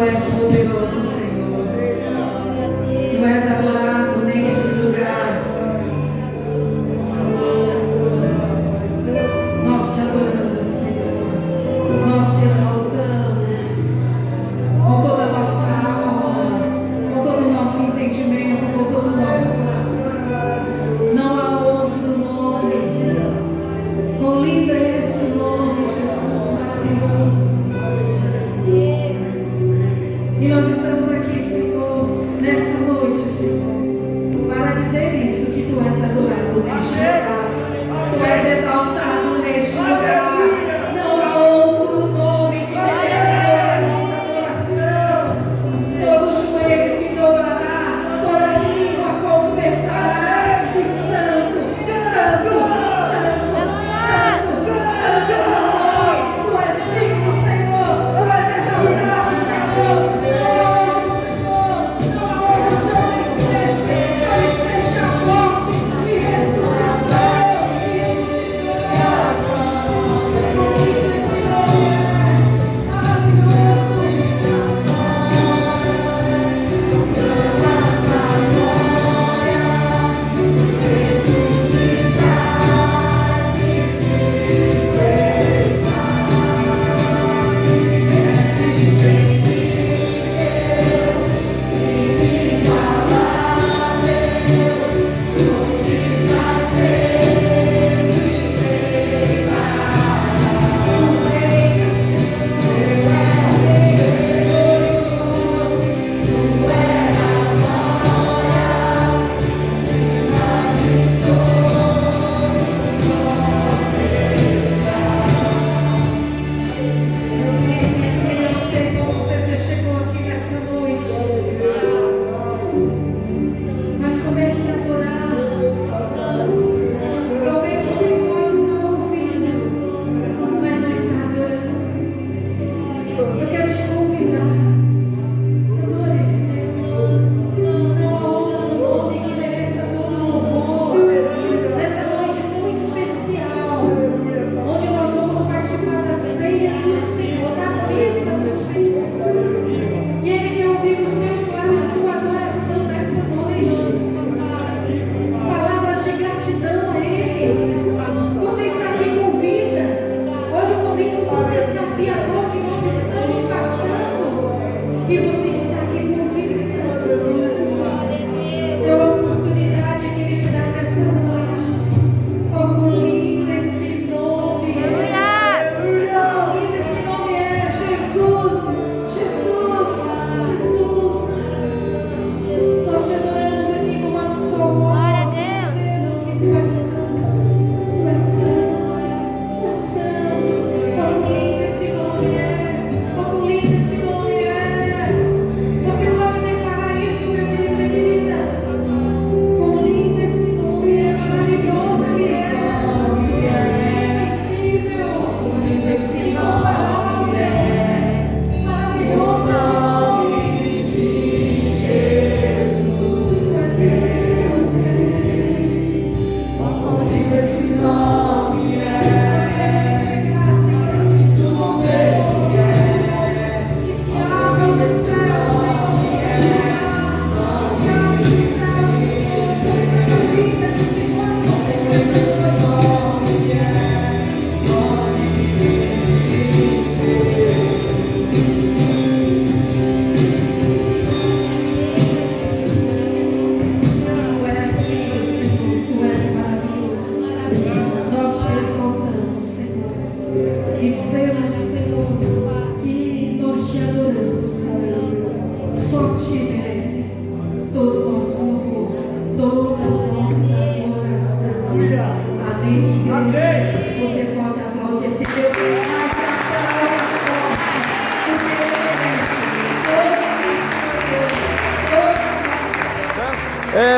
és poderoso, Senhor. Tu és adorado neste lugar. Nós te adoramos, Senhor. Nós te exaltamos com toda a nossa alma, com todo o nosso entendimento, com todo o nosso coração. Não há outro nome. Quão lindo é esse nome, Jesus, maravilhoso. E nós estamos aqui, Senhor, nessa noite, Senhor, para dizer isso, que Tu és adorado neste lugar. Tu és exaltado neste lugar. Não há outro nome que mereça toda a nossa adoração. Todo joelho se dobrará, toda língua confessará que Santo, Santo, Santo, Santo, Santo é o teu nome. Tu és digno, Senhor. Tu és exaltado, Senhor.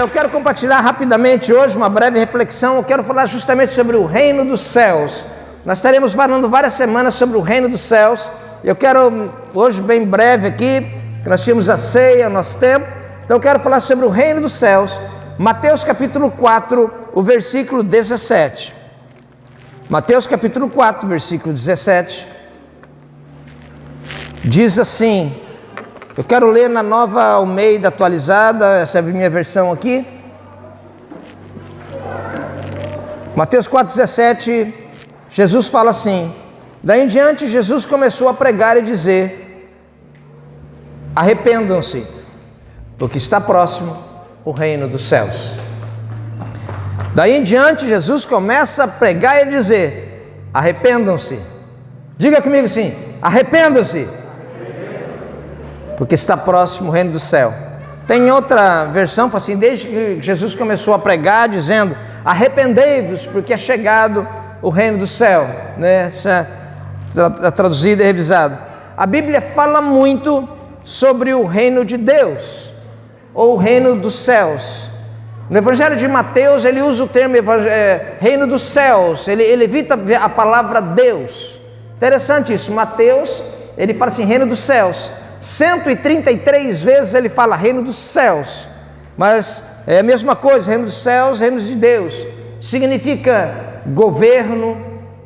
Eu quero compartilhar rapidamente hoje uma breve reflexão. Eu quero falar justamente sobre o reino dos céus. Nós estaremos falando várias semanas sobre o reino dos céus. Eu quero hoje, bem breve aqui, que nós tínhamos a ceia, o nosso tempo. Então eu quero falar sobre o reino dos céus. Mateus capítulo 4, o versículo 17. Mateus capítulo 4, versículo 17. Diz assim: Eu quero ler na Nova Almeida atualizada, essa é a minha versão aqui. Mateus 4,17, Jesus fala assim: daí em diante Jesus começou a pregar e dizer: arrependam-se, porque está próximo o reino dos céus. Daí em diante Jesus começa a pregar e dizer: arrependam-se. Diga comigo assim: arrependam-se, porque está próximo o reino do céu. Tem outra versão, fala assim: desde que Jesus começou a pregar, dizendo: arrependei-vos, porque é chegado o reino do céu, né? Essa é traduzida e revisada. A Bíblia fala muito sobre o reino de Deus, ou o reino dos céus. No Evangelho de Mateus, ele usa o termo reino dos céus, ele evita a palavra Deus. Interessante isso. Mateus, ele fala assim, reino dos céus. 133 vezes ele fala reino dos céus, mas é a mesma coisa, reino dos céus, reino de Deus. Significa governo,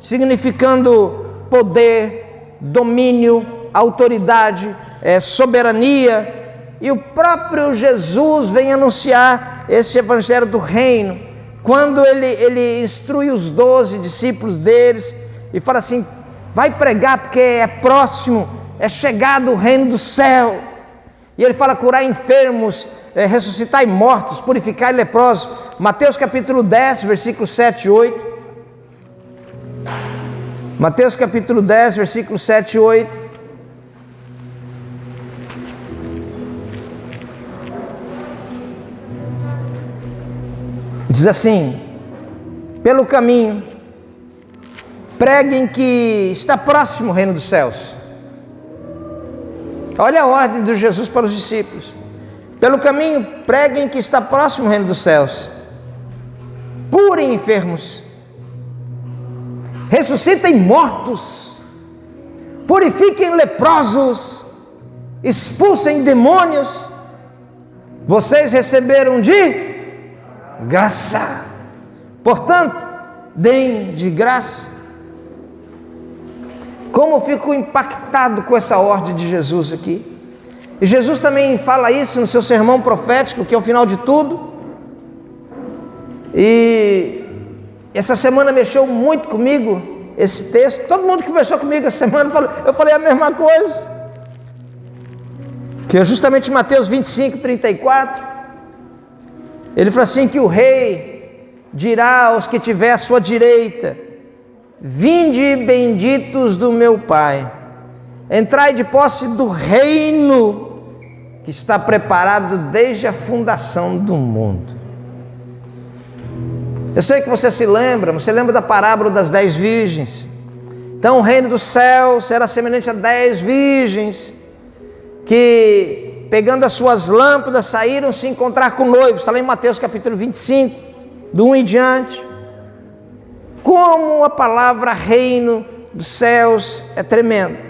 significando poder, domínio, autoridade, soberania. E o próprio Jesus vem anunciar esse evangelho do reino, quando ele instrui os 12 discípulos deles e fala assim: vai pregar porque é próximo, é chegado o reino do céu. E ele fala: curar enfermos, ressuscitar mortos, purificar leprosos. Mateus capítulo 10, versículos 7 e 8. Mateus capítulo 10, versículos 7 e 8. Diz assim: pelo caminho, preguem que está próximo o reino dos céus. Olha a ordem de Jesus para os discípulos. Pelo caminho, preguem que está próximo o reino dos céus. Curem enfermos, ressuscitem mortos, purifiquem leprosos, expulsem demônios. Vocês receberam de graça, portanto, deem de graça. Como eu fico impactado com essa ordem de Jesus aqui. E Jesus também fala isso no seu sermão profético, que é o final de tudo. E essa semana mexeu muito comigo esse texto. Todo mundo que conversou comigo essa semana, eu falei a mesma coisa. Que é justamente Mateus 25, 34. Ele fala assim, que o rei dirá aos que tiver à sua direita: vinde benditos do meu Pai, entrai de posse do reino que está preparado desde a fundação do mundo. Eu sei que você se lembra, você lembra da parábola das 10 virgens. Então o reino do céu será semelhante a 10 virgens que, pegando as suas lâmpadas, saíram se encontrar com o noivo. Está lá em Mateus capítulo 25, do 1 em diante. Como a palavra reino dos céus é tremenda.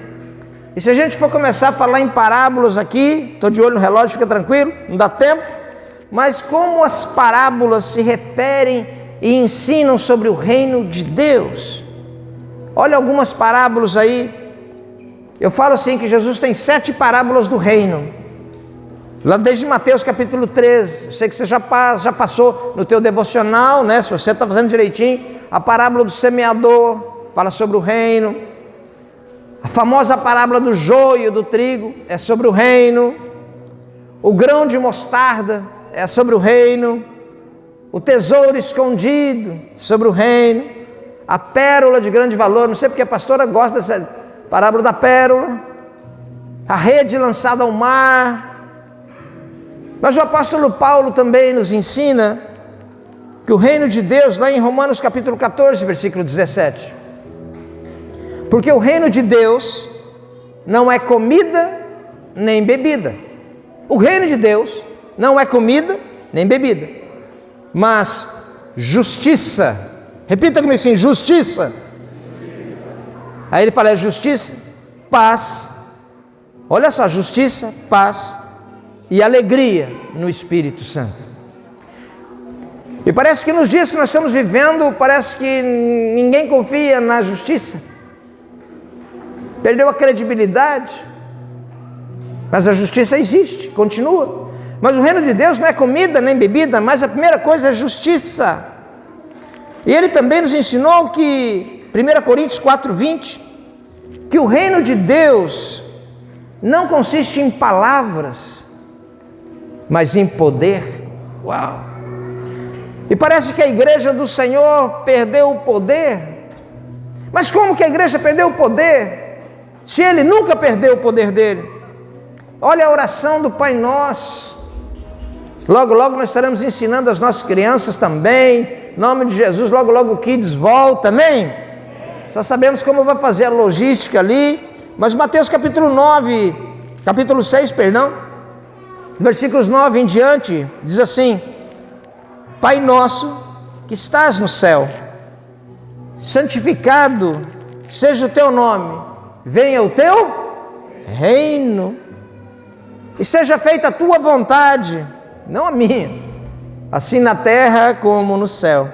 E se a gente for começar a falar em parábolas aqui, estou de olho no relógio, fica tranquilo, não dá tempo, mas como as parábolas se referem e ensinam sobre o reino de Deus. Olha algumas parábolas aí. Eu falo assim que Jesus tem 7 parábolas do reino, lá desde Mateus capítulo 13. Eu sei que você já passou no teu devocional, né? Se você está fazendo direitinho, a parábola do semeador fala sobre o reino. A famosa parábola do joio, do trigo, é sobre o reino. O grão de mostarda é sobre o reino. O tesouro escondido, sobre o reino. A pérola de grande valor, não sei porque a pastora gosta dessa parábola da pérola. A rede lançada ao mar. Mas o apóstolo Paulo também nos ensina que o reino de Deus, lá em Romanos capítulo 14, versículo 17. Porque o reino de Deus não é comida nem bebida. O reino de Deus não é comida nem bebida, mas justiça. Repita comigo assim: justiça. Aí ele fala: é justiça, paz. Olha só, justiça, paz e alegria no Espírito Santo. E parece que nos dias que nós estamos vivendo, parece que ninguém confia na justiça. Perdeu a credibilidade. Mas a justiça existe, continua. Mas o reino de Deus não é comida nem bebida, mas a primeira coisa é justiça. E ele também nos ensinou que, 1 Coríntios 4:20, que o reino de Deus não consiste em palavras, mas em poder. Uau! E parece que a igreja do Senhor perdeu o poder. Mas como que a igreja perdeu o poder, se ele nunca perdeu o poder dele? Olha a oração do Pai Nosso. Logo, logo nós estaremos ensinando as nossas crianças também. Em nome de Jesus, logo, logo o Kids volta, amém? Só sabemos como vai fazer a logística ali. Mas Mateus capítulo 6, versículos 9 em diante, diz assim: Pai nosso que estás no céu, santificado seja o teu nome, venha o teu reino, e seja feita a tua vontade, não a minha, assim na terra como no céu.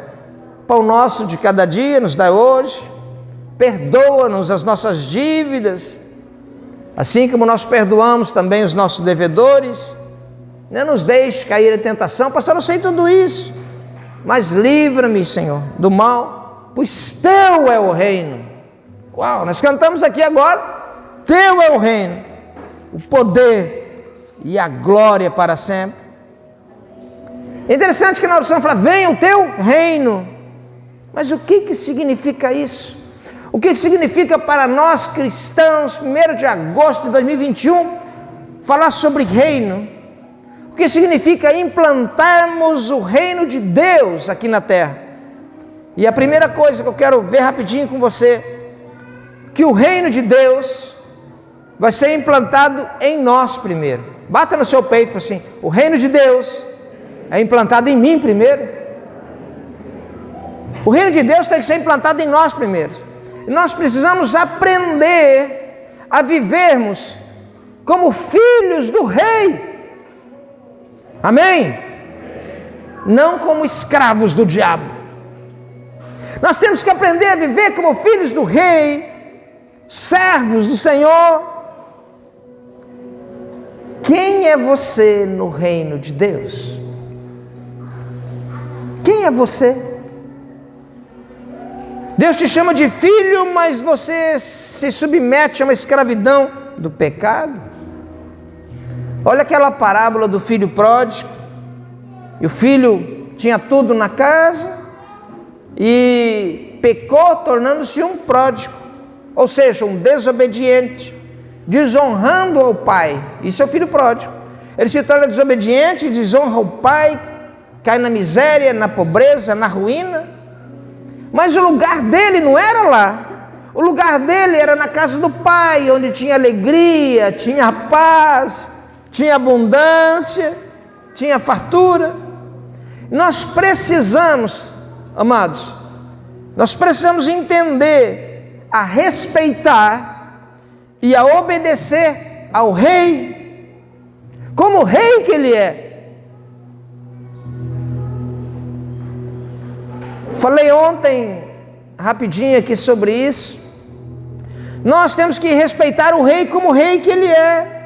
Pão nosso de cada dia nos dá hoje, perdoa-nos as nossas dívidas, assim como nós perdoamos também os nossos devedores. Não nos deixe cair em tentação. Pastor, eu sei tudo isso, mas livra-me, Senhor, do mal, pois teu é o reino. Uau, nós cantamos aqui agora, teu é o reino, o poder e a glória para sempre. É interessante que na oração fala, venha o teu reino. Mas o que significa isso? O que significa para nós cristãos, 1 de agosto de 2021, falar sobre reino? O que significa implantarmos o reino de Deus aqui na terra? E a primeira coisa que eu quero ver rapidinho com você, que o reino de Deus vai ser implantado em nós primeiro. Bata no seu peito e fala assim, o reino de Deus é implantado em mim primeiro. O reino de Deus tem que ser implantado em nós primeiro. E nós precisamos aprender a vivermos como filhos do rei. Amém? Não como escravos do diabo. Nós temos que aprender a viver como filhos do rei, servos do Senhor. Quem é você no reino de Deus? Quem é você? Deus te chama de filho, mas você se submete a uma escravidão do pecado. Olha aquela parábola do filho pródigo. E o filho tinha tudo na casa e pecou, tornando-se um pródigo, ou seja, um desobediente, desonrando ao pai. Isso é o filho pródigo. Ele se torna desobediente, desonra o pai, cai na miséria, na pobreza, na ruína. Mas o lugar dele não era lá. O lugar dele era na casa do pai, onde tinha alegria, tinha paz, tinha abundância, tinha fartura. Nós precisamos, amados, nós precisamos entender, a respeitar e a obedecer ao rei, como o rei que ele é. Falei ontem, rapidinho aqui sobre isso. Nós temos que respeitar o rei como o rei que ele é.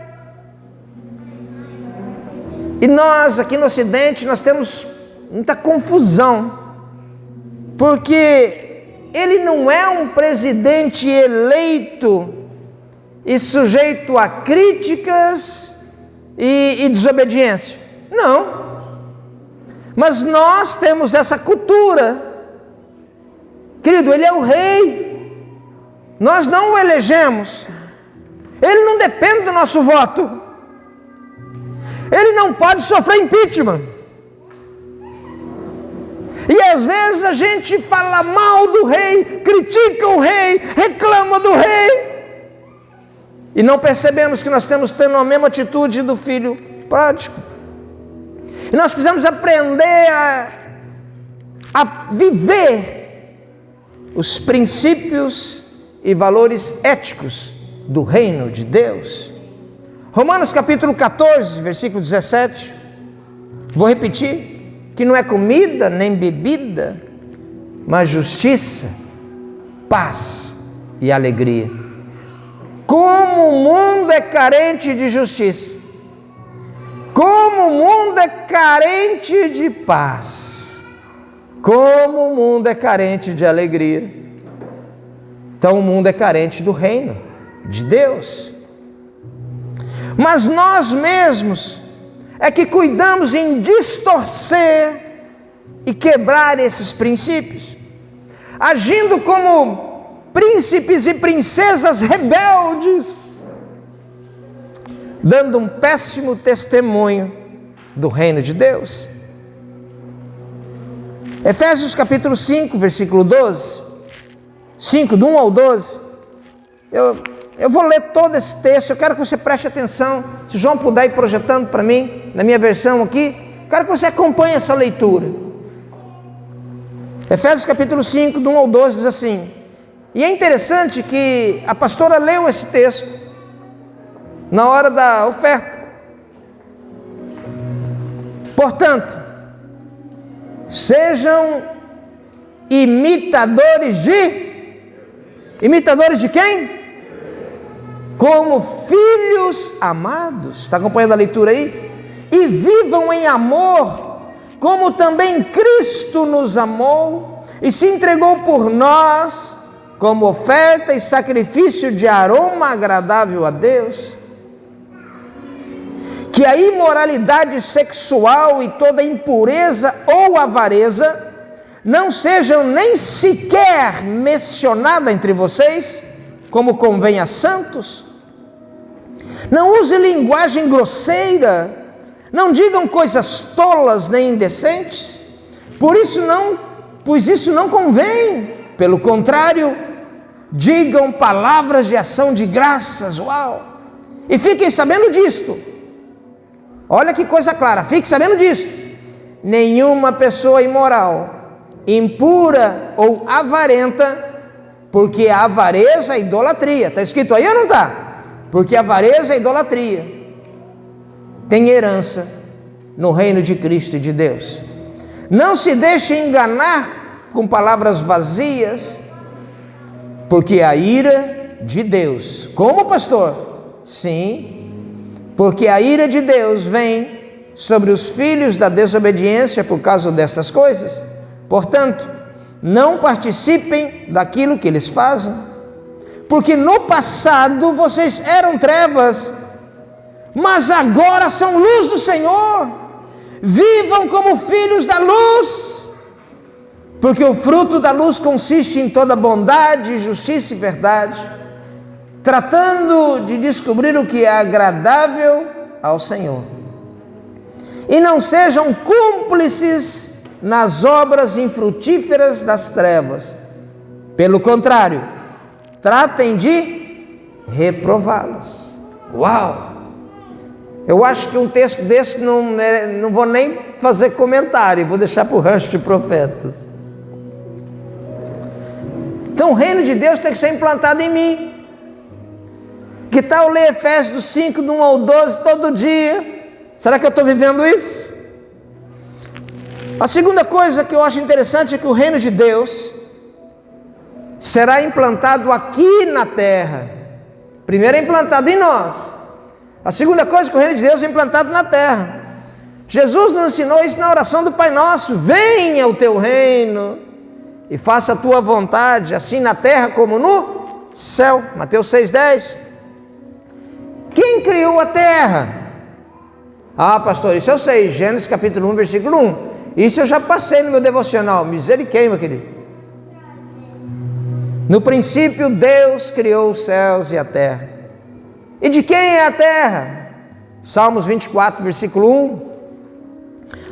E nós aqui no Ocidente, nós temos muita confusão, porque ele não é um presidente eleito e sujeito a críticas e desobediência. Não. Mas nós temos essa cultura. Querido, ele é o rei. Nós não o elegemos. Ele não depende do nosso voto. Ele não pode sofrer impeachment. E às vezes a gente fala mal do rei, critica o rei, reclama do rei, e não percebemos que nós temos tendo a mesma atitude do filho pródigo. E nós precisamos aprender a viver os princípios e valores éticos do reino de Deus. Romanos capítulo 14, versículo 17, vou repetir, que não é comida nem bebida, mas justiça, paz e alegria. como o mundo é carente de justiça, como o mundo é carente de paz, como o mundo é carente de alegria. Então o mundo é carente do reino de Deus. Mas nós mesmos é que cuidamos em distorcer e quebrar esses princípios, agindo como príncipes e princesas rebeldes, dando um péssimo testemunho do reino de Deus. Efésios capítulo 5, versículo 12, 5, do 1 ao 12, eu vou ler todo esse texto, eu quero que você preste atenção. Se João puder ir projetando para mim, na minha versão aqui, quero que você acompanhe essa leitura. Efésios capítulo 5, do 1 ao 12, diz assim, e é interessante que a pastora leu esse texto na hora da oferta. Portanto, sejam imitadores de quem? Como filhos amados, está acompanhando a leitura aí? E vivam em amor, como também Cristo nos amou e se entregou por nós, como oferta e sacrifício de aroma agradável a Deus. Que a imoralidade sexual e toda impureza ou avareza não sejam nem sequer mencionadas entre vocês, como convém a santos. Não use linguagem grosseira, não digam coisas tolas nem indecentes, pois isso não convém. Pelo contrário, digam palavras de ação de graças, uau! E fiquem sabendo disto, olha que coisa clara, fique sabendo disto: nenhuma pessoa imoral, impura ou avarenta, porque a avareza é idolatria, está escrito aí ou não está? Porque a avareza é idolatria, tem herança no reino de Cristo e de Deus. Não se deixe enganar com palavras vazias, porque a ira de Deus, como pastor? Sim, porque a ira de Deus vem sobre os filhos da desobediência por causa dessas coisas. Portanto, não participem daquilo que eles fazem, porque no passado vocês eram trevas, mas agora são luz do Senhor. Vivam como filhos da luz, porque o fruto da luz consiste em toda bondade, justiça e verdade, tratando de descobrir o que é agradável ao Senhor. E não sejam cúmplices nas obras infrutíferas das trevas. Pelo contrário, tratem de reprová-las. Uau! Eu acho que um texto desse não vou nem fazer comentário, vou deixar para o rancho de profetas. Então o reino de Deus tem que ser implantado em mim. Que tal ler Efésios 5, do 1 ao 12 todo dia? Será que eu estou vivendo isso? A segunda coisa que eu acho interessante é que o reino de Deus será implantado aqui na terra. Primeiro é implantado em nós. A segunda coisa é que o reino de Deus é implantado na terra. Jesus nos ensinou isso na oração do Pai Nosso: venha o teu reino e faça a tua vontade, assim na terra como no céu. Mateus 6,10. Quem criou a terra? Ah, pastor, isso eu sei, Gênesis capítulo 1, versículo 1. Isso eu já passei no meu devocional, misericórdia, meu querido. No princípio Deus criou os céus e a terra. E de quem é a terra? Salmos 24, versículo 1.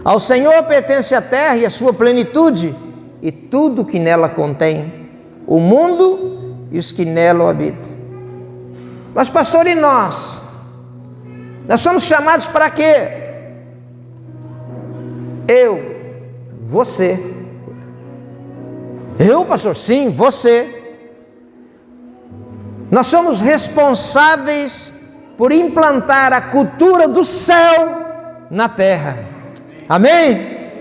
Ao Senhor pertence a terra e a sua plenitude, e tudo que nela contém, o mundo e os que nela habitam. Mas pastor, e nós? Nós somos chamados para quê? Você. Eu, pastor? Sim, você. Nós somos responsáveis por implantar a cultura do céu na terra. Amém?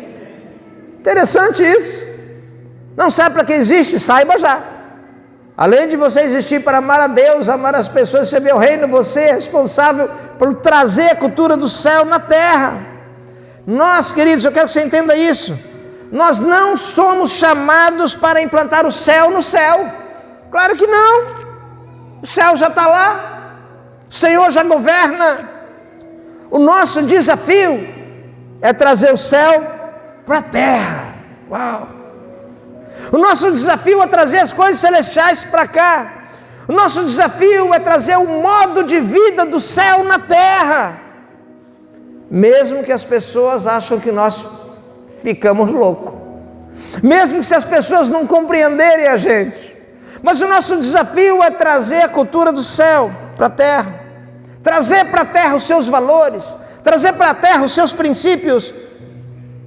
Interessante isso. Não sabe para que existe? Saiba já. Além de você existir para amar a Deus, amar as pessoas, servir ao reino, você é responsável por trazer a cultura do céu na terra. Nós, queridos, eu quero que você entenda isso. Nós não somos chamados para implantar o céu no céu. Claro que não. O céu já está lá. O Senhor já governa. O nosso desafio é trazer o céu para a terra. Uau! O nosso desafio é trazer as coisas celestiais para cá. O nosso desafio é trazer o modo de vida do céu na terra. Mesmo que as pessoas acham que nós ficamos loucos. Mesmo que se as pessoas não compreenderem a gente. Mas o nosso desafio é trazer a cultura do céu para a terra. Trazer para a terra os seus valores. Trazer para a terra os seus princípios.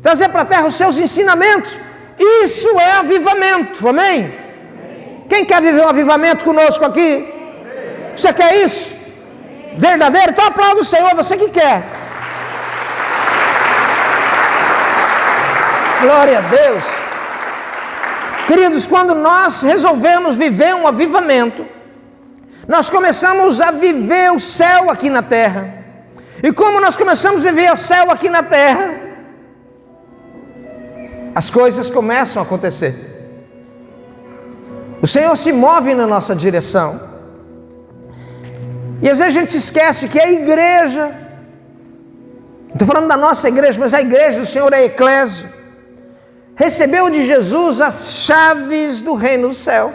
Trazer para a terra os seus ensinamentos. Isso é avivamento, amém? Quem quer viver um avivamento conosco aqui? Você quer isso? Verdadeiro? Então aplauda o Senhor, você que quer. Glória a Deus. Queridos, quando nós resolvemos viver um avivamento, nós começamos a viver o céu aqui na terra. E como nós começamos a viver o céu aqui na terra, as coisas começam a acontecer. O Senhor se move na nossa direção. E às vezes a gente esquece que a igreja, estou falando da nossa igreja, mas a igreja do Senhor é a eclésia, recebeu de Jesus as chaves do reino do céu.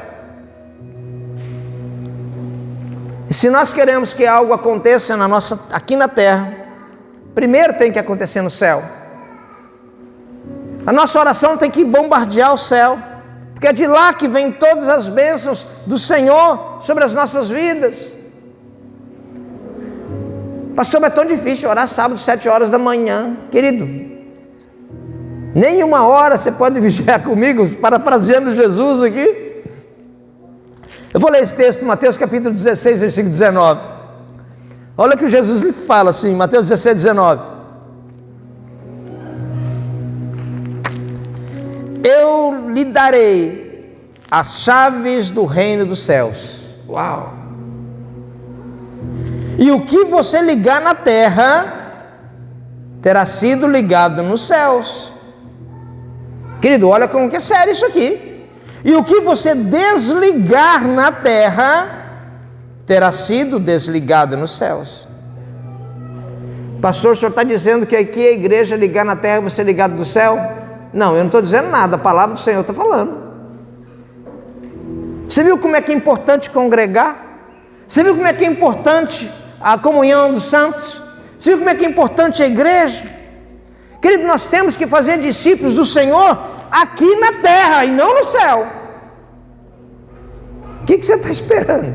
E se nós queremos que algo aconteça aqui na terra, primeiro tem que acontecer no céu. A nossa oração tem que bombardear o céu, porque é de lá que vem todas as bênçãos do Senhor sobre as nossas vidas. Pastor, é tão difícil orar sábado, 7 horas da manhã. Querido, nem uma hora você pode vigiar comigo, parafraseando Jesus aqui. Eu vou ler esse texto, Mateus capítulo 16, versículo 19. Olha o que Jesus lhe fala assim, Mateus 16, 19. Eu lhe darei as chaves do reino dos céus. Uau! E o que você ligar na terra terá sido ligado nos céus. Querido, olha como que é sério isso aqui. E o que você desligar na terra terá sido desligado nos céus. Pastor, o senhor está dizendo que aqui a igreja ligar na terra e você ligado do céu? Não, eu não estou dizendo nada, a palavra do Senhor está falando. Você viu como é que é importante congregar? Você viu como é que é importante a comunhão dos santos? Você viu como é que é importante a igreja? Querido, nós temos que fazer discípulos do Senhor aqui na terra e não no céu. O que você está esperando?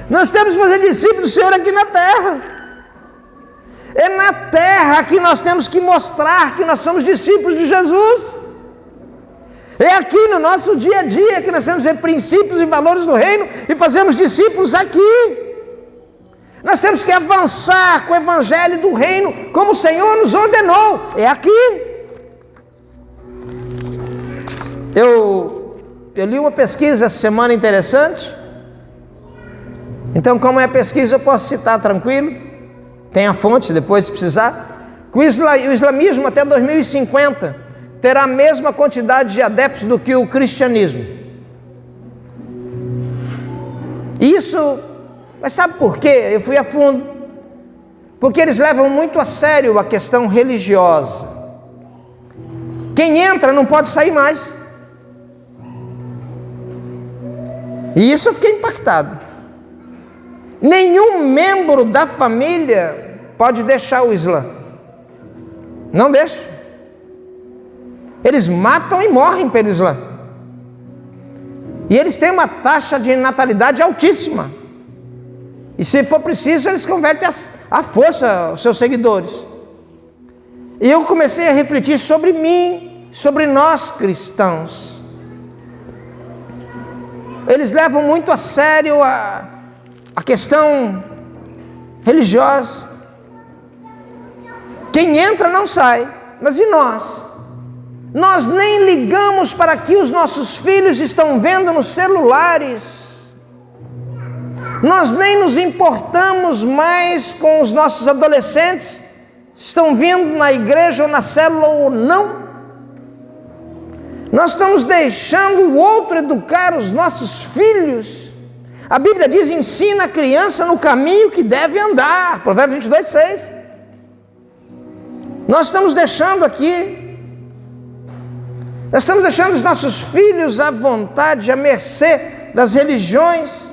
Nós temos que fazer discípulos do Senhor aqui na terra. É na terra que nós temos que mostrar que nós somos discípulos de Jesus. É aqui no nosso dia a dia que nós temos que ver princípios e valores do reino e fazemos discípulos aqui. Nós temos que avançar com o evangelho do reino como o Senhor nos ordenou. É aqui. Eu li uma pesquisa essa semana interessante. Então, como é a pesquisa, eu posso citar tranquilo. Tem a fonte depois se precisar. O islamismo até 2050 terá a mesma quantidade de adeptos do que o cristianismo. Isso, mas sabe por quê? Eu fui a fundo. Porque eles levam muito a sério a questão religiosa. Quem entra não pode sair mais. E isso eu fiquei impactado. Nenhum membro da família pode deixar o Islã. Não deixa. Eles matam e morrem pelo Islã. E eles têm uma taxa de natalidade altíssima. E se for preciso, eles convertem à força os seus seguidores. E eu comecei a refletir sobre mim, sobre nós cristãos. Eles levam muito a sério a questão religiosa. Quem entra não sai, mas e nós? Nós nem ligamos para que os nossos filhos estão vendo nos celulares. Nós nem nos importamos mais com os nossos adolescentes, estão vindo na igreja ou na célula ou não. Nós estamos deixando o outro educar os nossos filhos. A Bíblia diz: ensina a criança no caminho que deve andar. Provérbios 22:6. Nós estamos deixando aqui, nós estamos deixando os nossos filhos à vontade, à mercê das religiões.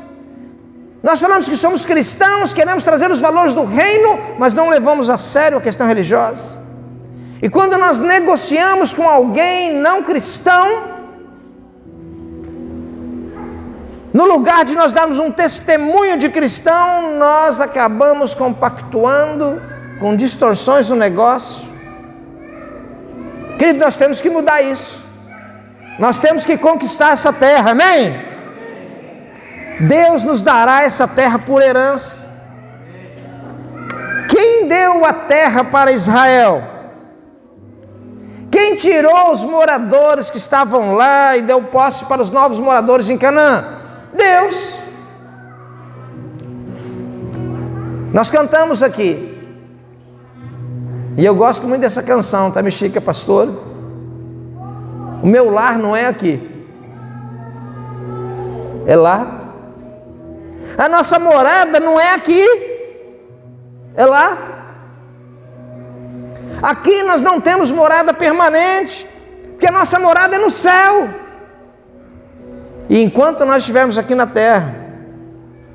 Nós falamos que somos cristãos, queremos trazer os valores do reino, mas não levamos a sério a questão religiosa. E quando nós negociamos com alguém não cristão, no lugar de nós darmos um testemunho de cristão, nós acabamos compactuando com distorções do negócio. Querido, nós temos que mudar isso. Nós temos que conquistar essa terra, amém? Deus nos dará essa terra por herança. Quem deu a terra para Israel? Quem tirou os moradores que estavam lá e deu posse para os novos moradores em Canaã? Deus. Nós cantamos aqui, e eu gosto muito dessa canção, tá, Mexica, pastor? O meu lar não é aqui, é lá. A nossa morada não é aqui, é lá. Aqui nós não temos morada permanente, porque a nossa morada é no céu. E enquanto nós estivermos aqui na terra,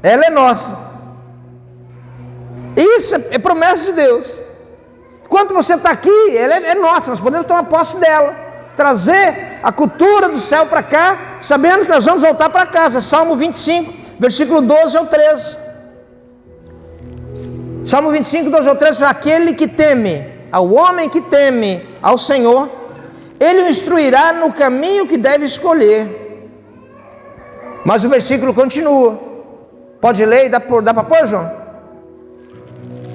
ela é nossa. Isso é promessa de Deus. Enquanto você está aqui, ela é nossa, nós podemos tomar posse dela, trazer a cultura do céu para cá, sabendo que nós vamos voltar para casa. Salmo 25, versículo 12 ao 13. Salmo 25, 12 ao 13, aquele que teme, ao homem que teme ao Senhor, Ele o instruirá no caminho que deve escolher. Mas o versículo continua. Pode ler e dá para pôr, João?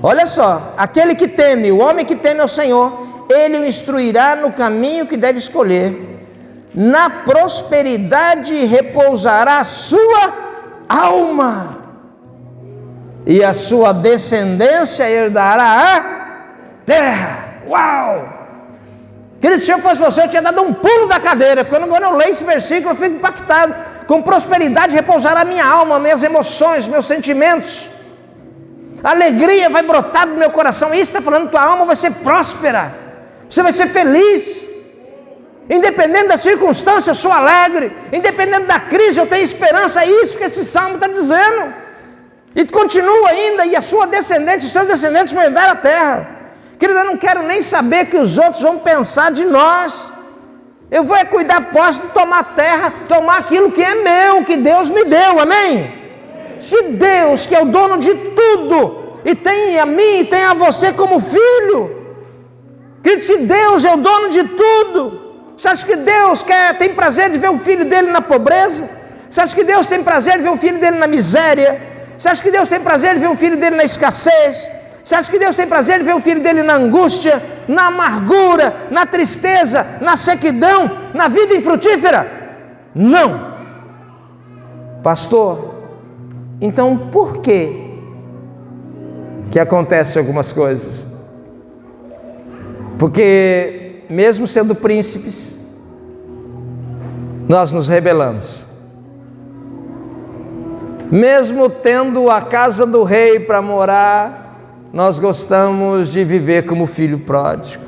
Olha só, aquele que teme, o homem que teme ao Senhor, Ele o instruirá no caminho que deve escolher. Na prosperidade repousará a sua alma, e a sua descendência herdará a terra. Uau! Querido, se eu fosse você, eu tinha dado um pulo da cadeira, porque quando eu leio esse versículo, eu fico impactado. Com prosperidade repousará a minha alma, minhas emoções, meus sentimentos. A alegria vai brotar do meu coração. Isso está falando que tua alma vai ser próspera, você vai ser feliz. Independente da circunstância, eu sou alegre. Independente da crise, eu tenho esperança. É isso que esse salmo está dizendo. E continua ainda, e a sua descendente, os seus descendentes vão herdar a terra. Querido, eu não quero nem saber que os outros vão pensar de nós. Eu vou cuidar posse de tomar terra, tomar aquilo que é meu, que Deus me deu, amém? Se Deus, que é o dono de tudo, e tem a mim e tem a você como filho, querido, se Deus é o dono de tudo, você acha que Deus tem prazer de ver o filho dele na pobreza? Você acha que Deus tem prazer de ver o filho dele na miséria? Você acha que Deus tem prazer de ver o filho dele na escassez? Você acha que Deus tem prazer de ver o filho dele na angústia, na amargura, na tristeza, na sequidão, na vida infrutífera? Não. Pastor, então por que acontecem algumas coisas? Porque mesmo sendo príncipes, nós nos rebelamos. Mesmo tendo a casa do rei para morar, nós gostamos de viver como filho pródigo.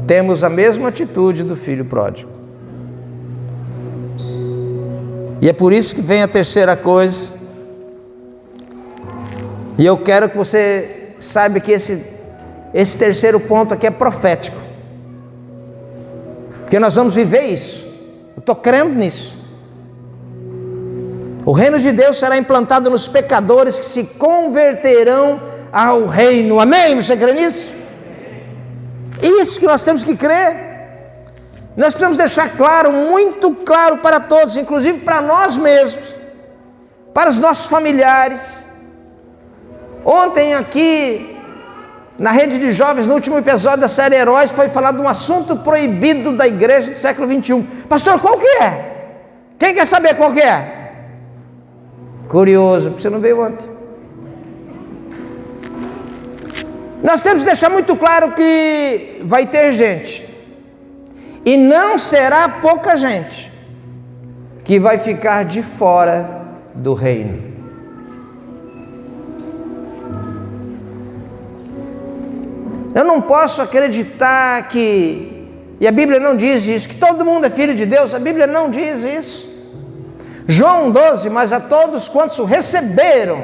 Temos a mesma atitude do filho pródigo. E é por isso que vem a terceira coisa. E eu quero que você saiba que esse terceiro ponto aqui é profético. Porque nós vamos viver isso. Eu estou crendo nisso. O reino de Deus será implantado nos pecadores que se converterão ao reino. Amém? Você crê nisso? Isso que nós temos que crer. Nós precisamos deixar claro, muito claro para todos, inclusive para nós mesmos, para os nossos familiares. Ontem aqui, Na rede de jovens, no último episódio da série Heróis, foi falado de um assunto proibido da igreja do século 21. Pastor, qual que é? Quem quer saber qual que é? Curioso, porque você não veio ontem. Nós temos que deixar muito claro que vai ter gente, e não será pouca gente, que vai ficar de fora do reino. Eu não posso acreditar que, e a Bíblia não diz isso, que todo mundo é filho de Deus. A Bíblia não diz isso. João 12, mas a todos quantos o receberam,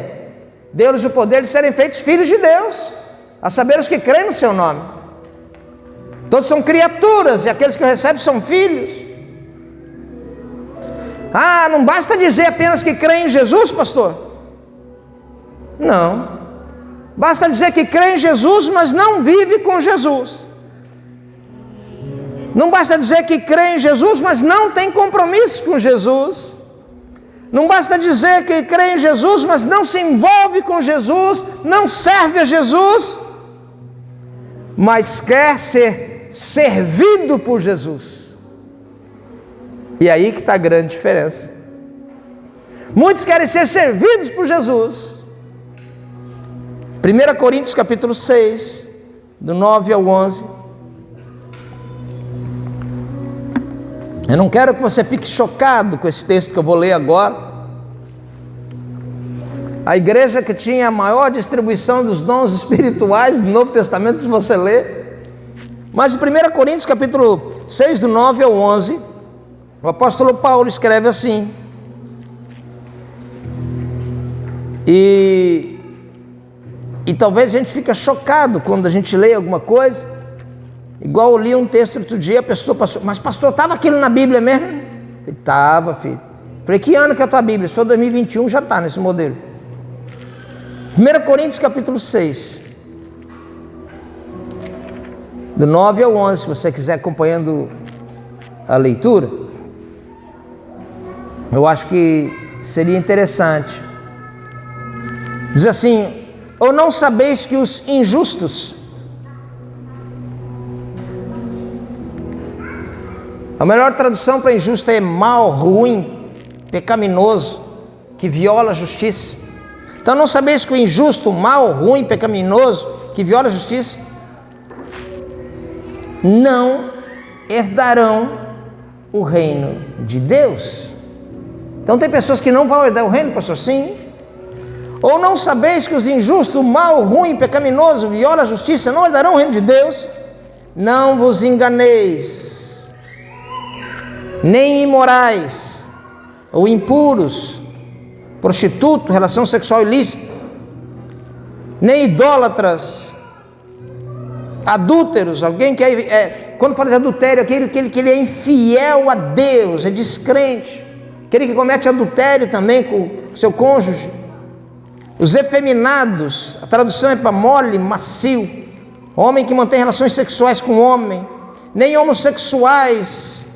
deu-lhes o poder de serem feitos filhos de Deus, a saber os que creem no seu nome. Todos são criaturas, e aqueles que o recebem são filhos. Ah, não basta dizer apenas que creem em Jesus, pastor. Não. Basta dizer que crê em Jesus, mas não vive com Jesus. Não basta dizer que crê em Jesus, mas não tem compromisso com Jesus. Não basta dizer que crê em Jesus, mas não se envolve com Jesus, não serve a Jesus, mas quer ser servido por Jesus. E aí que está a grande diferença. Muitos querem ser servidos por Jesus. 1 Coríntios capítulo 6, do 9 ao 11. Eu não quero que você fique chocado com esse texto que eu vou ler agora. A igreja que tinha a maior distribuição dos dons espirituais do Novo Testamento, se você ler. Mas em 1 Coríntios capítulo 6, do 9 ao 11, o apóstolo Paulo escreve assim. E talvez a gente fique chocado quando a gente lê alguma coisa. Igual eu li um texto outro dia, a pessoa passou, mas pastor, estava aquilo na Bíblia mesmo? Estava, filho. Falei, que ano que é a tua Bíblia? Se for 2021, já está nesse modelo. 1 Coríntios capítulo 6, do 9 ao 11, se você quiser acompanhando a leitura, eu acho que seria interessante. Diz assim: ou não sabeis que os injustos, a melhor tradução para injusto é mal, ruim, pecaminoso, que viola a justiça. Então não sabeis que o injusto, mal, ruim, pecaminoso, que viola a justiça, não herdarão o reino de Deus. Então tem pessoas que não vão herdar o reino, pastor, sim. Ou não sabeis que os injustos, mal, ruim, pecaminoso, viola a justiça, não herdarão o reino de Deus? Não vos enganeis, nem imorais, ou impuros, prostituto, relação sexual ilícita, nem idólatras, adúlteros, alguém que quando fala de adultério, aquele que ele é infiel a Deus, é descrente, aquele que comete adultério também com seu cônjuge, os efeminados, a tradução é para mole, macio, homem que mantém relações sexuais com homem, nem homossexuais,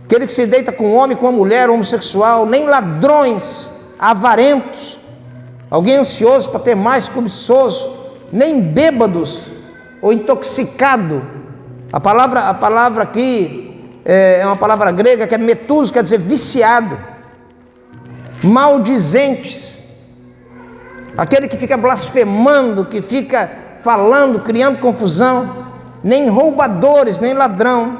aquele que se deita com um homem, com uma mulher homossexual, nem ladrões, avarentos, alguém ansioso para ter mais, cobiçoso, nem bêbados ou intoxicado. A palavra aqui é uma palavra grega que é metus, quer dizer viciado, maldizentes, aquele que fica blasfemando, que fica falando, criando confusão, nem roubadores, nem ladrão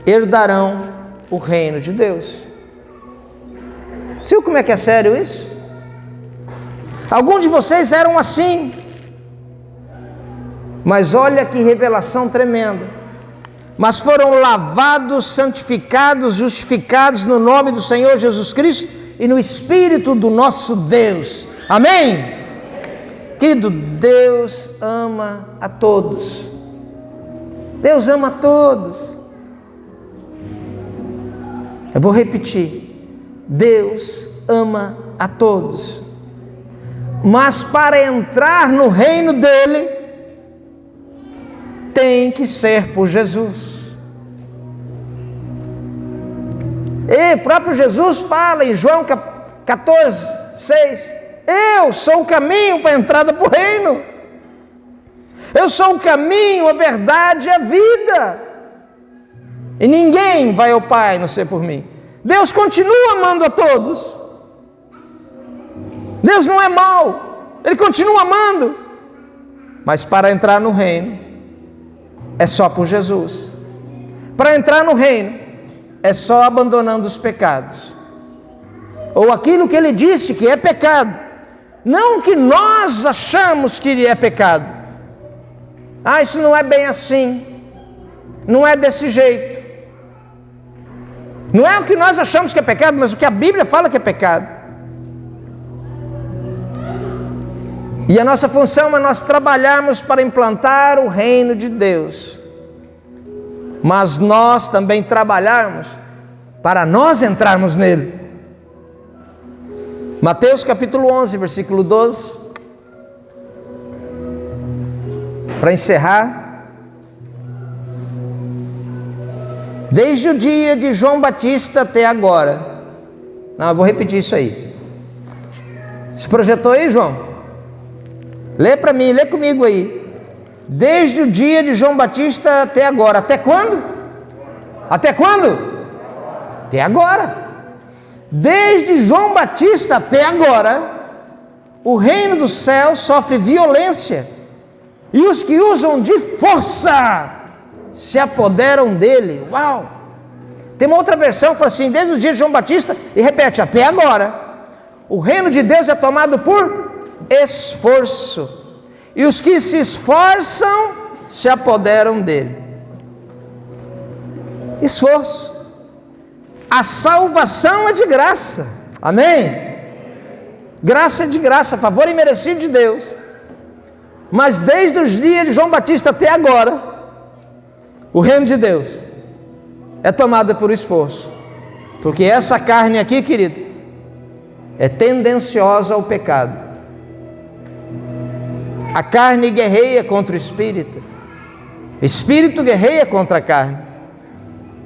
herdarão o reino de Deus. Você viu como é que é sério isso? Alguns de vocês eram assim, mas olha que revelação tremenda. Mas foram lavados, santificados, justificados no nome do Senhor Jesus Cristo e no Espírito do nosso Deus. Amém? Querido, Deus ama a todos. Deus ama a todos. Eu vou repetir. Deus ama a todos. Mas para entrar no reino dele, tem que ser por Jesus. E o próprio Jesus fala em João 14, 6, eu sou o caminho para a entrada para o reino. Eu sou o caminho, a verdade e a vida. E ninguém vai ao Pai, a não ser por mim. Deus continua amando a todos. Deus não é mau, Ele continua amando. Mas para entrar no reino, é só por Jesus. Para entrar no reino, é só abandonando os pecados. Ou aquilo que Ele disse que é pecado. Não que nós achamos que é pecado. Isso não é bem assim. Não é desse jeito. Não é o que nós achamos que é pecado, mas o que a Bíblia fala que é pecado. E a nossa função é nós trabalharmos para implantar o reino de Deus. Mas nós também trabalharmos para nós entrarmos nele. Mateus capítulo 11, versículo 12. Para encerrar. Desde o dia de João Batista até agora. Não, eu vou repetir isso aí. Se projetou aí, João? Lê para mim, lê comigo aí. Desde o dia de João Batista até agora. Até quando? Até quando? Até agora. Desde João Batista até agora, o reino dos céus sofre violência, e os que usam de força se apoderam dele. Uau! Tem uma outra versão que fala assim, desde o dia de João Batista, e repete, até agora, o reino de Deus é tomado por esforço, e os que se esforçam se apoderam dele. Esforço. A salvação é de graça, amém? Graça é de graça, favor imerecido de Deus. Mas desde os dias de João Batista até agora, o reino de Deus é tomado por esforço, porque essa carne aqui, querido, é tendenciosa ao pecado. A carne guerreia contra o espírito, o espírito guerreia contra a carne.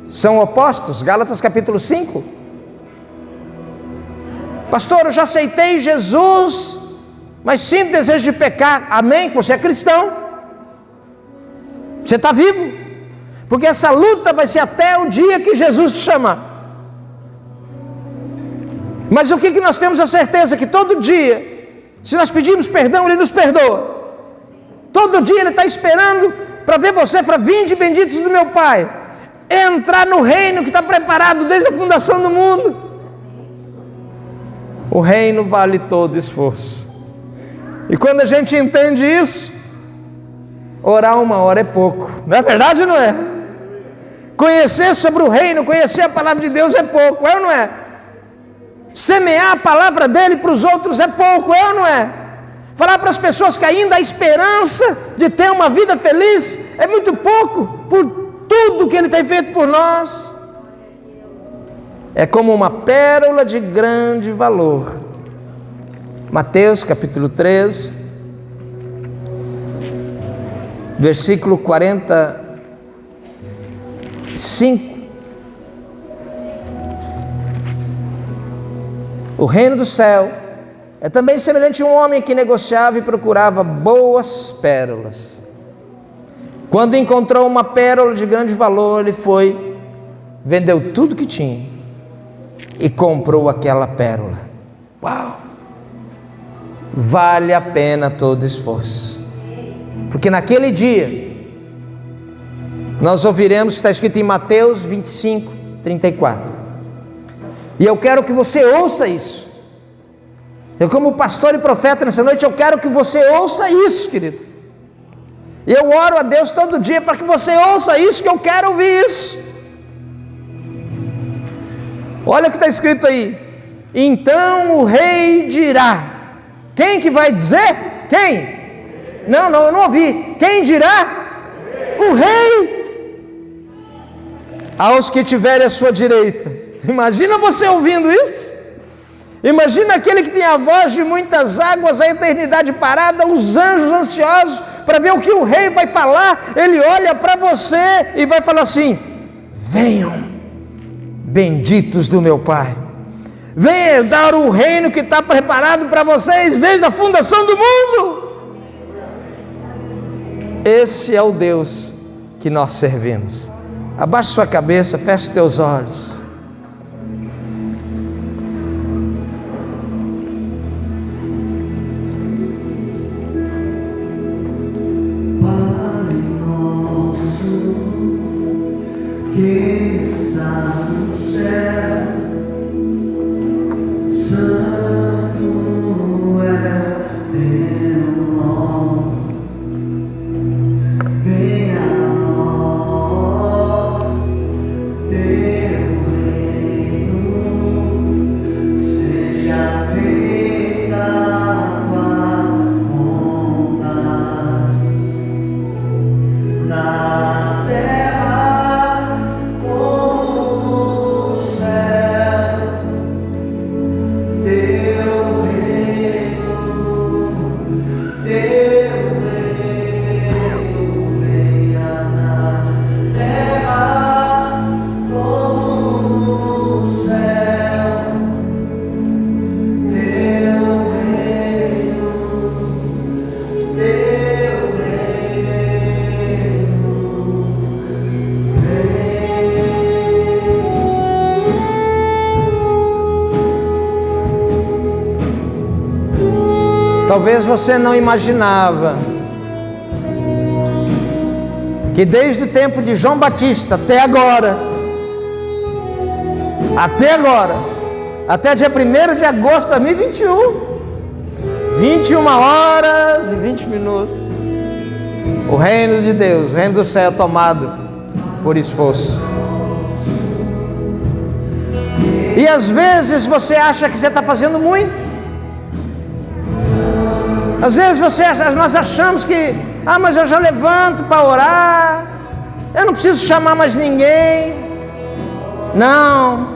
São opostos. Gálatas capítulo 5. Pastor, eu já aceitei Jesus, mas sinto desejo de pecar. Amém? Você é cristão, você está vivo, porque essa luta vai ser até o dia que Jesus te chamar. Mas o que nós temos a certeza? Que todo dia, se nós pedirmos perdão, Ele nos perdoa. Todo dia Ele está esperando para ver você, para vinde benditos do meu Pai, entrar no reino que está preparado desde a fundação do mundo. O reino vale todo esforço. E quando a gente entende isso, orar 1 hora é pouco. Não é verdade ou não é? Conhecer sobre o reino, conhecer a palavra de Deus é pouco, é ou não é? Semear a palavra dele para os outros é pouco, é ou não é? Falar para as pessoas que ainda há esperança de ter uma vida feliz é muito pouco, por tudo que Ele tem feito por nós. É como uma pérola de grande valor. Mateus capítulo 13, versículo 45. O reino do céu é também semelhante a um homem que negociava e procurava boas pérolas. Quando encontrou uma pérola de grande valor, ele foi, vendeu tudo que tinha e comprou aquela pérola. Uau! Vale a pena todo esforço, porque naquele dia nós ouviremos que está escrito em Mateus 25, 34. E eu quero que você ouça isso. Eu, como pastor e profeta nessa noite, eu quero que você ouça isso, querido. E eu oro a Deus todo dia para que você ouça isso, que eu quero ouvir isso. Olha o que está escrito aí. Então o rei dirá. Quem que vai dizer? Quem? Não, eu não ouvi. Quem dirá? O rei. Aos que tiverem à sua direita. Imagina você ouvindo isso. Imagina aquele que tem a voz de muitas águas, a eternidade parada, os anjos ansiosos para ver o que o rei vai falar. Ele olha para você e vai falar assim: venham, benditos do meu Pai, venham herdar o reino que está preparado para vocês desde a fundação do mundo. Esse é o Deus que nós servimos. Abaixe sua cabeça, feche teus olhos. Que estás no céu, santo é teu nome, venha a nós teu reino, seja feita a tua vontade na terra. Talvez você não imaginava que desde o tempo de João Batista até agora, até dia 1º de agosto de 2021, 21 horas e 20 minutos, o reino de Deus, o reino do céu é tomado por esforço. E às vezes você acha que você está fazendo muito. Às vezes nós achamos que, mas eu já levanto para orar, eu não preciso chamar mais ninguém. Não.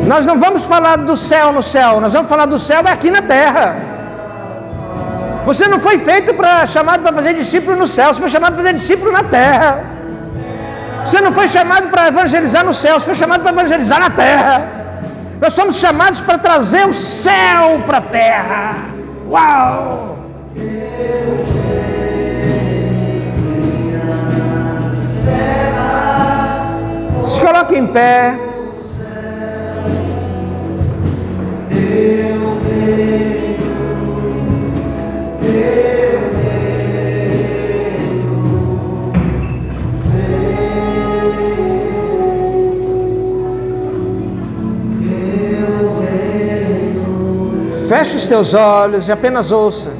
Nós não vamos falar do céu no céu, nós vamos falar do céu aqui na terra. Você não foi feito chamado para fazer discípulo no céu, você foi chamado para fazer discípulo na terra. Você não foi chamado para evangelizar no céu, você foi chamado para evangelizar na terra. Nós somos chamados para trazer o céu para a terra. Uau! Se coloque em pé. Feche os teus olhos e apenas ouça.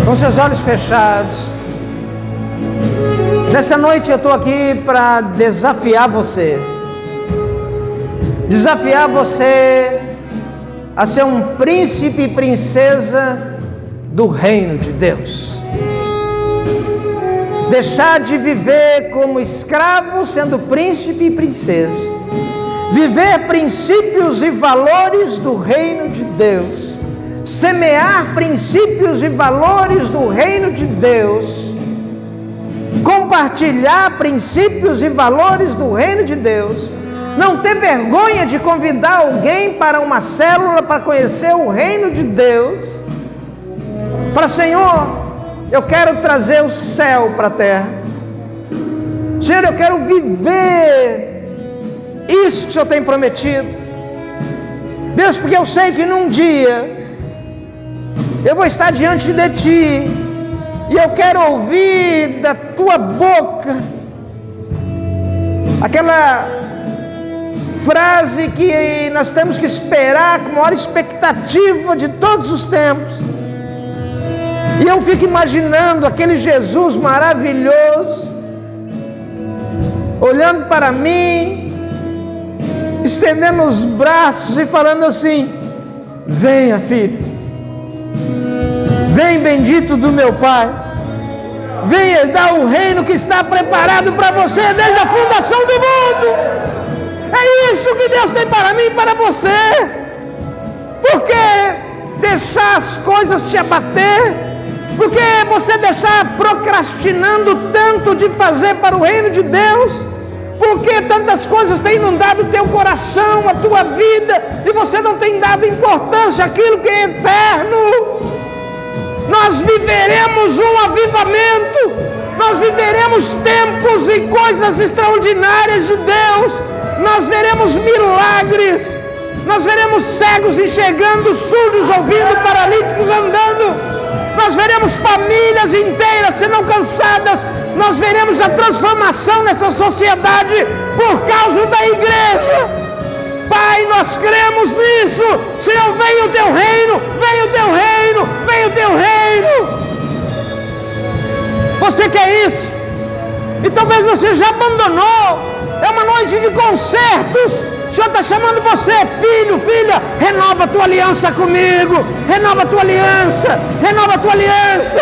Com seus olhos fechados. Nessa noite eu estou aqui para desafiar você. Desafiar você a ser um príncipe e princesa do reino de Deus. Deixar de viver como escravo, sendo príncipe e princesa. Viver princípios e valores do reino de Deus. Semear princípios e valores do reino de Deus. Compartilhar princípios e valores do reino de Deus. Não ter vergonha de convidar alguém para uma célula para conhecer o reino de Deus. Para Senhor, eu quero trazer o céu para a terra. Senhor, eu quero viver isso que o Senhor tem prometido. Deus, porque eu sei que num dia eu vou estar diante de Ti e eu quero ouvir da Tua boca aquela frase que nós temos que esperar com a maior expectativa de todos os tempos. E eu fico imaginando aquele Jesus maravilhoso olhando para mim, estendendo os braços e falando assim: venha, filho, vem, bendito do meu Pai, vem herdar o reino que está preparado para você desde a fundação do mundo. É isso que Deus tem para mim e para você. Porque deixar as coisas te abater, porque você deixar procrastinando tanto de fazer para o reino de Deus, porque tantas coisas têm inundado o teu coração, a tua vida, e você não tem dado importância àquilo que é eterno. Nós viveremos um avivamento, nós viveremos tempos e coisas extraordinárias de Deus, nós veremos milagres, nós veremos cegos enxergando, surdos ouvindo, paralíticos andando, nós veremos famílias inteiras sendo alcançadas, nós veremos a transformação nessa sociedade por causa da igreja. Pai, nós cremos nisso. Senhor, venha o teu reino, venha o teu reino, venha o teu reino. Você quer isso? E talvez você já abandonou. É uma noite de concertos. O Senhor está chamando você, filho, filha, renova a tua aliança comigo, renova a tua aliança, renova a tua aliança.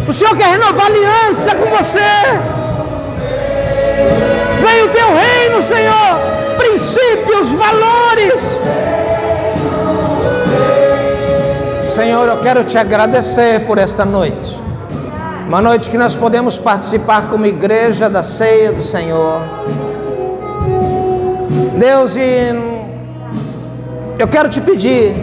O Senhor quer renovar a aliança com você. Vem o teu reino, Senhor, princípios, valores. Senhor, eu quero te agradecer por esta noite, uma noite que nós podemos participar como igreja da ceia do Senhor. Deus, e eu quero te pedir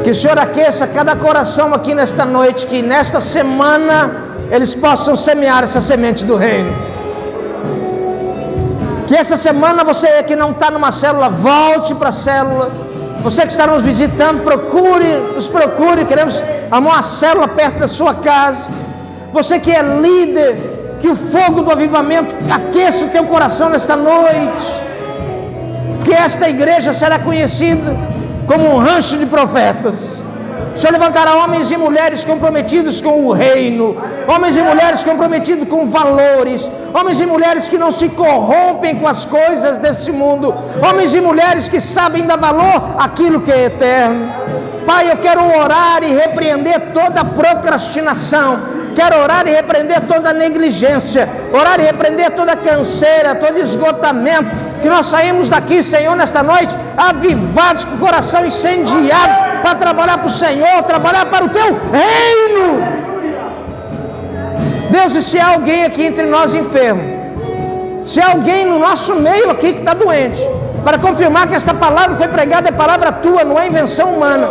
que o Senhor aqueça cada coração aqui nesta noite, que nesta semana eles possam semear essa semente do reino. Que essa semana você que não está numa célula, volte para a célula. Você que está nos visitando, nos procure, queremos armar uma célula perto da sua casa. Você que é líder, que o fogo do avivamento aqueça o teu coração nesta noite. Que esta igreja será conhecida como um rancho de profetas. O Senhor levantará homens e mulheres comprometidos com o reino, homens e mulheres comprometidos com valores, homens e mulheres que não se corrompem com as coisas desse mundo, homens e mulheres que sabem dar valor àquilo que é eterno. Pai, eu quero orar e repreender toda procrastinação, quero orar e repreender toda negligência, orar e repreender toda canseira, todo esgotamento. Que nós saímos daqui, Senhor, nesta noite, avivados, com o coração incendiado, para trabalhar para o Senhor, trabalhar para o teu reino. Deus, e se há alguém aqui entre nós enfermo, se há alguém no nosso meio aqui que está doente, para confirmar que esta palavra foi pregada, é palavra tua, não é invenção humana.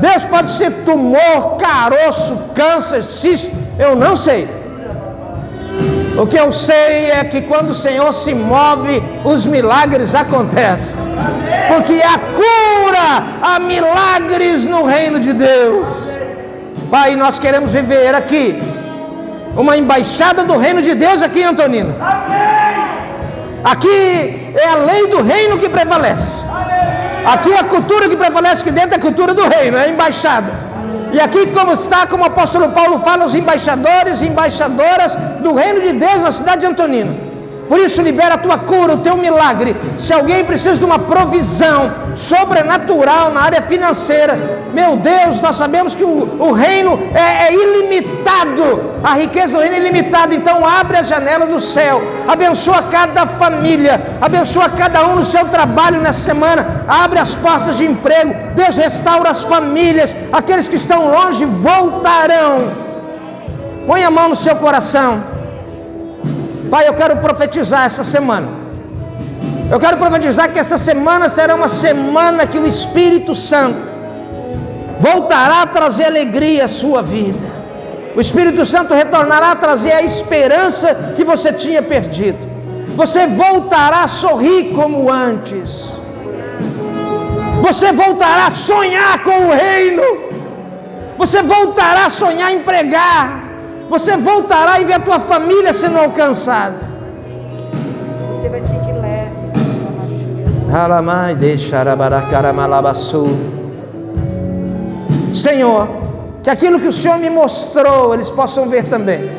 Deus, pode ser tumor, caroço, câncer, cisto, eu não sei. O que eu sei é que quando o Senhor se move, os milagres acontecem. Porque há cura, há milagres no reino de Deus. Pai, nós queremos viver aqui uma embaixada do reino de Deus aqui em Antonina. Aqui é a lei do reino que prevalece. Aqui é a cultura que prevalece aqui dentro, é a cultura do reino, é a embaixada. E aqui como o apóstolo Paulo fala, os embaixadores e embaixadoras do reino de Deus na cidade de Antonina. Por isso, libera a tua cura, o teu milagre. Se alguém precisa de uma provisão sobrenatural na área financeira, meu Deus, nós sabemos que o reino é ilimitado, a riqueza do reino é ilimitada. Então abre a janela do céu, abençoa cada família, abençoa cada um no seu trabalho nessa semana, abre as portas de emprego. Deus, restaura as famílias, aqueles que estão longe voltarão. Põe a mão no seu coração. Pai, eu quero profetizar essa semana. Eu quero profetizar que essa semana será uma semana que o Espírito Santo voltará a trazer alegria à sua vida. O Espírito Santo retornará a trazer a esperança que você tinha perdido. Você voltará a sorrir como antes. Você voltará a sonhar com o reino. Você voltará a sonhar em pregar. Você voltará e ver a tua família sendo alcançada. Você vai sentir leve. Senhor, que aquilo que o Senhor me mostrou, eles possam ver também.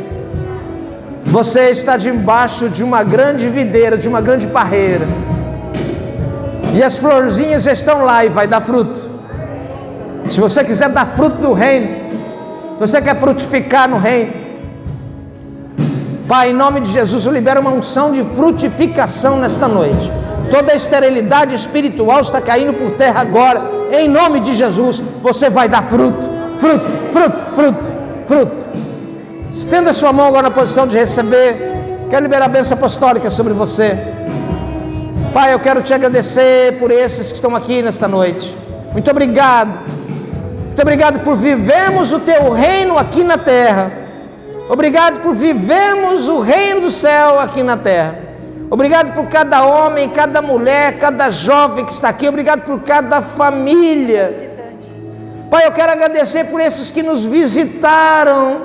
Você está debaixo de uma grande videira, de uma grande parreira. E as florzinhas estão lá e vai dar fruto. Se você quiser dar fruto do reino, se você quer frutificar no reino, Pai, em nome de Jesus, eu libero uma unção de frutificação nesta noite. Toda a esterilidade espiritual está caindo por terra agora. Em nome de Jesus, você vai dar fruto, fruto, fruto, fruto, fruto. Estenda sua mão agora na posição de receber. Quero liberar a bênção apostólica sobre você. Pai, eu quero te agradecer por esses que estão aqui nesta noite. Muito obrigado. Muito obrigado por vivermos o teu reino aqui na terra. Obrigado por vivermos o reino do céu aqui na terra. Obrigado por cada homem, cada mulher, cada jovem que está aqui. Obrigado por cada família. Pai, eu quero agradecer por esses que nos visitaram.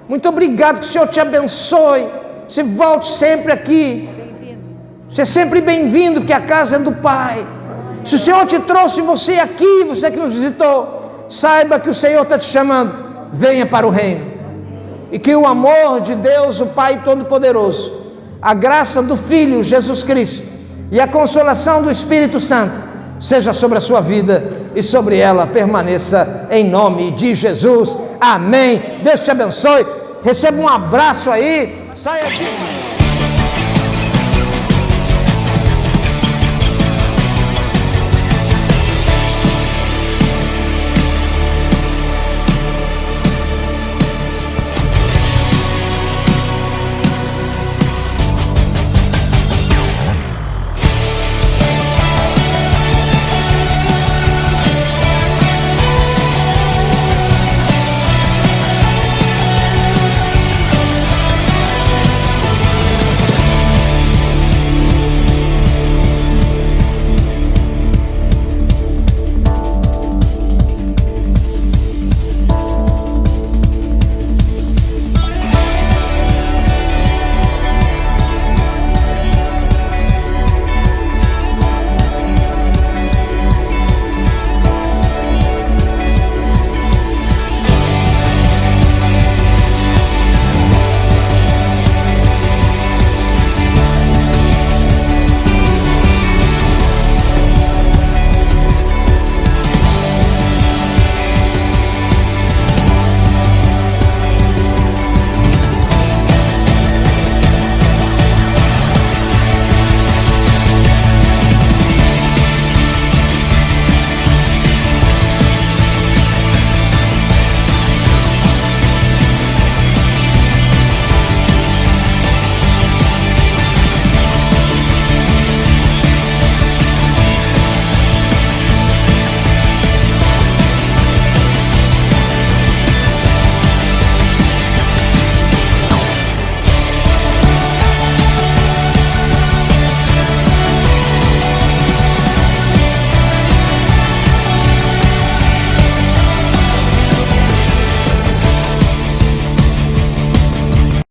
Muito obrigado, que o Senhor te abençoe. Você volte sempre aqui. Você é sempre bem-vindo, porque a casa é do Pai. Se o Senhor te trouxe você aqui, você que nos visitou, saiba que o Senhor está te chamando. Venha para o reino. E que o amor de Deus, o Pai Todo-Poderoso, a graça do Filho Jesus Cristo e a consolação do Espírito Santo seja sobre a sua vida e sobre ela permaneça em nome de Jesus. Amém. Deus te abençoe. Receba um abraço aí. Saia de